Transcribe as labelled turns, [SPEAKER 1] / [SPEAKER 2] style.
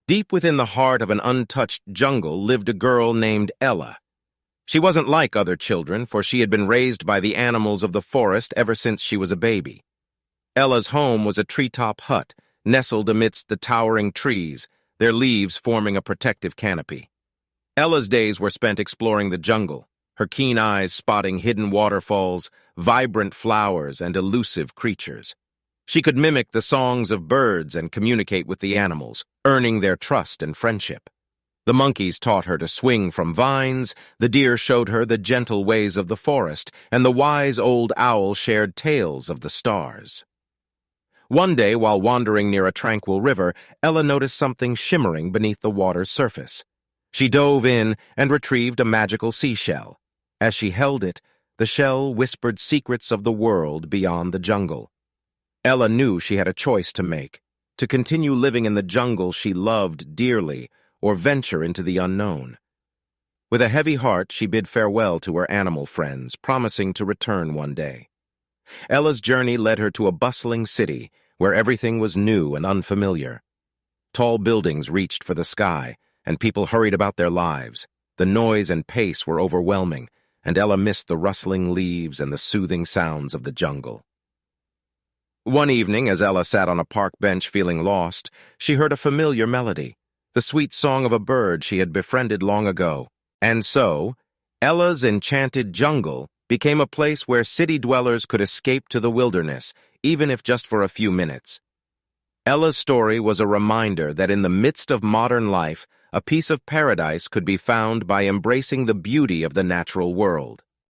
[SPEAKER 1] Deep within the heart of an untouched jungle lived a girl named Ella. She wasn't like other children, for she had been raised by the animals of the forest ever since she was a baby. Ella's home was a treetop hut, nestled amidst the towering trees, their leaves forming a protective canopy. Ella's days were spent exploring the jungle, her keen eyes spotting hidden waterfalls, vibrant flowers, and elusive creatures. She could mimic the songs of birds and communicate with the animals, earning their trust and friendship. The monkeys taught her to swing from vines, the deer showed her the gentle ways of the forest, and the wise old owl shared tales of the stars. One day, while wandering near a tranquil river, Ella noticed something shimmering beneath the water's surface. She dove in and retrieved a magical seashell. As she held it, the shell whispered secrets of the world beyond the jungle. Ella knew she had a choice to make, to continue living in the jungle she loved dearly, or venture into the unknown. With a heavy heart, she bid farewell to her animal friends, promising to return one day. Ella's journey led her to a bustling city, where everything was new and unfamiliar. Tall buildings reached for the sky, and people hurried about their lives. The noise and pace were overwhelming, and Ella missed the rustling leaves and the soothing sounds of the jungle. One evening, as Ella sat on a park bench feeling lost, she heard a familiar melody, the sweet song of a bird she had befriended long ago. And so, Ella's enchanted jungle became a place where city dwellers could escape to the wilderness, even if just for a few minutes. Ella's story was a reminder that in the midst of modern life, a piece of paradise could be found by embracing the beauty of the natural world.